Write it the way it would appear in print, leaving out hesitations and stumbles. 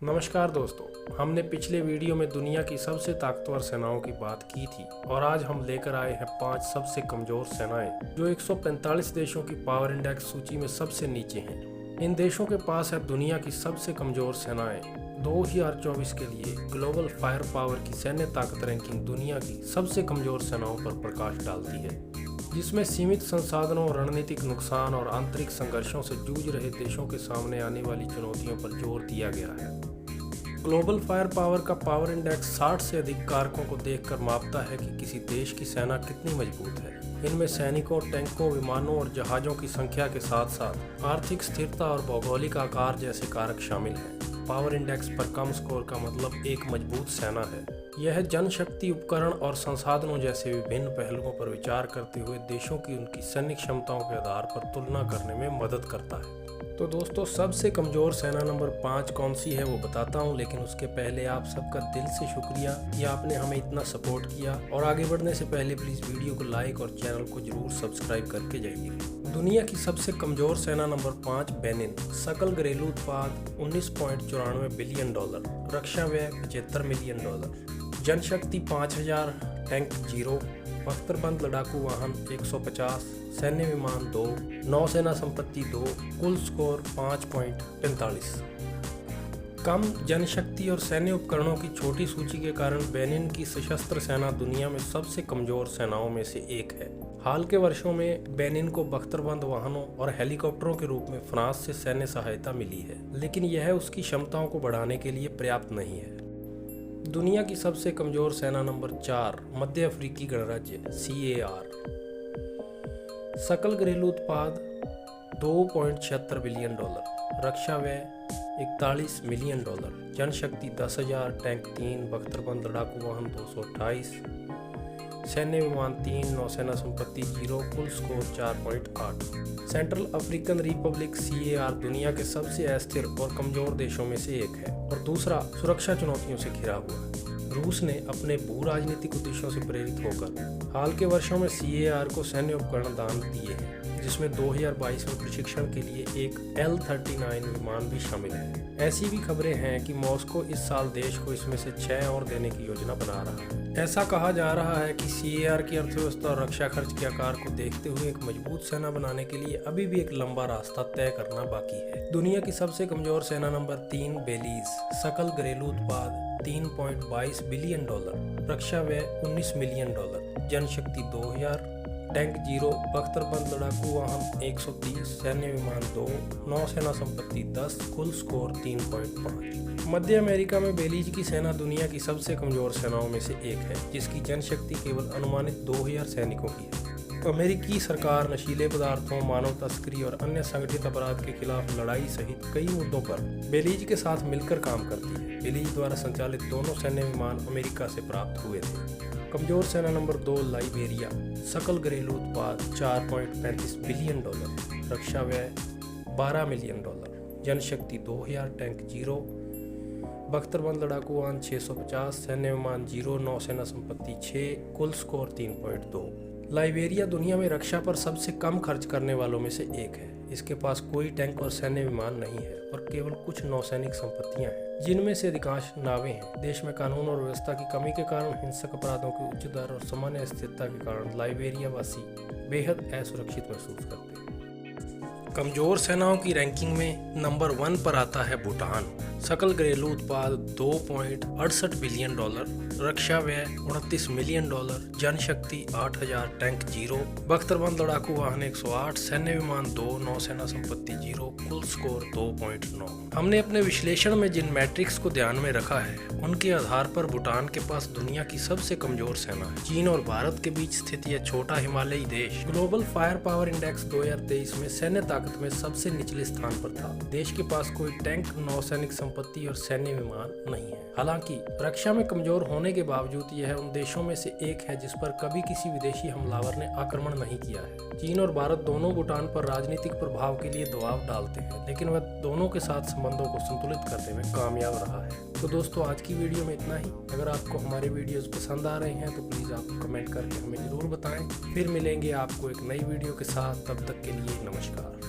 नमस्कार दोस्तों, हमने पिछले वीडियो में दुनिया की सबसे ताकतवर सेनाओं की बात की थी और आज हम लेकर आए हैं 5 सबसे कमजोर सेनाएं जो 145 देशों की पावर इंडेक्स सूची में सबसे नीचे हैं। इन देशों के पास है दुनिया की सबसे कमजोर सेनाएं। 2024 के लिए ग्लोबल फायर पावर की सैन्य ताकत रैंकिंग दुनिया की सबसे कमजोर सेनाओं पर प्रकाश डालती है, जिसमें सीमित संसाधनों, रणनीतिक नुकसान और आंतरिक संघर्षों से जूझ रहे देशों के सामने आने वाली चुनौतियों पर जोर दिया गया है। ग्लोबल फायर पावर का पावर इंडेक्स 60 से अधिक कारकों को देखकर मापता है कि किसी देश की सेना कितनी मजबूत है। इनमें सैनिकों, टैंकों, विमानों और जहाज़ों की संख्या के साथ साथ आर्थिक स्थिरता और भौगोलिक आकार जैसे कारक शामिल हैं। पावर इंडेक्स पर कम स्कोर का मतलब एक मजबूत सेना है। यह जनशक्ति, उपकरण और संसाधनों जैसे विभिन्न पहलुओं पर विचार करते हुए देशों की उनकी सैनिक क्षमताओं के आधार पर तुलना करने में मदद करता है। तो दोस्तों, सबसे कमज़ोर सेना नंबर 5 कौन सी है वो बताता हूँ, लेकिन उसके पहले आप सबका दिल से शुक्रिया कि आपने हमें इतना सपोर्ट किया। और आगे बढ़ने से पहले प्लीज़ वीडियो को लाइक और चैनल को जरूर सब्सक्राइब करके जाइए। दुनिया की सबसे कमज़ोर सेना नंबर 5 बेनिन। सकल घरेलू उत्पाद $19.94 बिलियन, रक्षा व्यय $75 मिलियन, जनशक्ति 5000, टैंक 0, बख्तरबंद लड़ाकू वाहन 150, सैन्य विमान 2, नौसेना संपत्ति 2, कुल स्कोर 5.45। कम जनशक्ति और सैन्य उपकरणों की छोटी सूची के कारण बेनिन की सशस्त्र सेना दुनिया में सबसे कमजोर सेनाओं में से एक है। हाल के वर्षों में बेनिन को बख्तरबंद वाहनों और हेलीकॉप्टरों के रूप में फ्रांस से सैन्य सहायता मिली है, लेकिन यह उसकी क्षमताओं को बढ़ाने के लिए पर्याप्त नहीं है। दुनिया की सबसे कमजोर सेना नंबर 4 मध्य अफ्रीकी गणराज्य CAR। सकल घरेलू उत्पाद $2.76 बिलियन, रक्षा व्यय $41 मिलियन, जनशक्ति 10,000, टैंक 3, बख्तरबंद लड़ाकू वाहन 228, सैन्य विमान 3, नौसेना संपत्ति 0, कुल score 4.8। Central African Republic CAR दुनिया के सबसे अस्थिर और कमजोर देशों में से एक है और दूसरा सुरक्षा चुनौतियों से घिरा हुआ है। रूस ने अपने भू राजनीतिक उद्देश्यों से प्रेरित होकर हाल के वर्षों में CAR को सैन्य उपकरण दान दिए हैं, जिसमें 2022 में प्रशिक्षण के लिए एक L-39 विमान भी शामिल है। ऐसी भी खबरें हैं कि मॉस्को इस साल देश को इसमें से 6 और देने की योजना बना रहा है। ऐसा कहा जा रहा है कि CAR की अर्थव्यवस्था और रक्षा खर्च के आकार को देखते हुए एक मजबूत सेना बनाने के लिए अभी भी एक लंबा रास्ता तय करना बाकी है। दुनिया की सबसे कमजोर सेना नंबर 3 बेलीज। सकल घरेलू उत्पाद $3.22 बिलियन, रक्षा व्यय $19 मिलियन, जनशक्ति 2000, टैंक 0, बख्तरबंद लड़ाकू वाहन 130, सैन्य विमान 2, नौसेना संपत्ति 10, कुल स्कोर 3.5। मध्य अमेरिका में बेलीज की सेना दुनिया की सबसे कमजोर सेनाओं में से एक है, जिसकी जनशक्ति केवल अनुमानित 2000 सैनिकों की है। अमेरिकी सरकार नशीले पदार्थों, मानव तस्करी और अन्य संगठित अपराध के खिलाफ लड़ाई सहित कई मुद्दों पर बेलीज के साथ मिलकर काम करती है। बेलीज द्वारा संचालित दोनों सैन्य विमान अमेरिका से प्राप्त हुए थे। कमजोर सेना नंबर 2 लाइबेरिया। सकल घरेलू उत्पाद $4.35 बिलियन, रक्षा व्यय $12 मिलियन, जनशक्ति 2000, टैंक 0, बख्तरबंद लड़ाकू वाहन 650, सैन्य विमान 0, नौसेना संपत्ति 6, कुल स्कोर 3.2। लाइबेरिया दुनिया में रक्षा पर सबसे कम खर्च करने वालों में से एक है। इसके पास कोई टैंक और सैन्य विमान नहीं है और केवल कुछ नौसैनिक संपत्तियां हैं, जिनमें से अधिकांश नावें हैं। देश में कानून और व्यवस्था की कमी के कारण, हिंसक अपराधों की उच्च दर और सामान्य अस्थिरता के कारण लाइबेरिया वासी बेहद असुरक्षित महसूस करते हैं। कमजोर सेनाओं की रैंकिंग में नंबर 1 पर आता है भूटान। सकल घरेलू उत्पाद $2.68 बिलियन, रक्षा व्यय $29 मिलियन, जनशक्ति 8000, टैंक 0, बख्तरबंद लड़ाकू वाहन 108, सैन्य विमान 2, नौसेना संपत्ति 0, कुल स्कोर 2.9। हमने अपने विश्लेषण में जिन मैट्रिक्स को ध्यान में रखा है, उनके आधार पर भूटान के पास दुनिया की सबसे कमजोर सेना है। चीन और भारत के बीच स्थित यह छोटा हिमालयी देश ग्लोबल फायर पावर इंडेक्स 2023 में सैन्य ताकत में सबसे निचले स्थान पर था। देश के पास कोई टैंक, नौसैनिक संपत्ति और सैन्य विमान नहीं है। हालांकि रक्षा में कमजोर होने के बावजूद यह उन देशों में से एक है जिस पर कभी किसी विदेशी हमलावर ने आक्रमण नहीं किया है। चीन और भारत दोनों भूटान पर राजनीतिक प्रभाव के लिए दबाव डालते हैं, लेकिन वह दोनों के साथ संबंधों को संतुलित करने में कामयाब रहा है। तो दोस्तों, आज की वीडियो में इतना ही। अगर आपको हमारे वीडियोस पसंद आ रहे हैं तो प्लीज़ आप कमेंट करके हमें ज़रूर बताएं। फिर मिलेंगे आपको एक नई वीडियो के साथ। तब तक के लिए नमस्कार।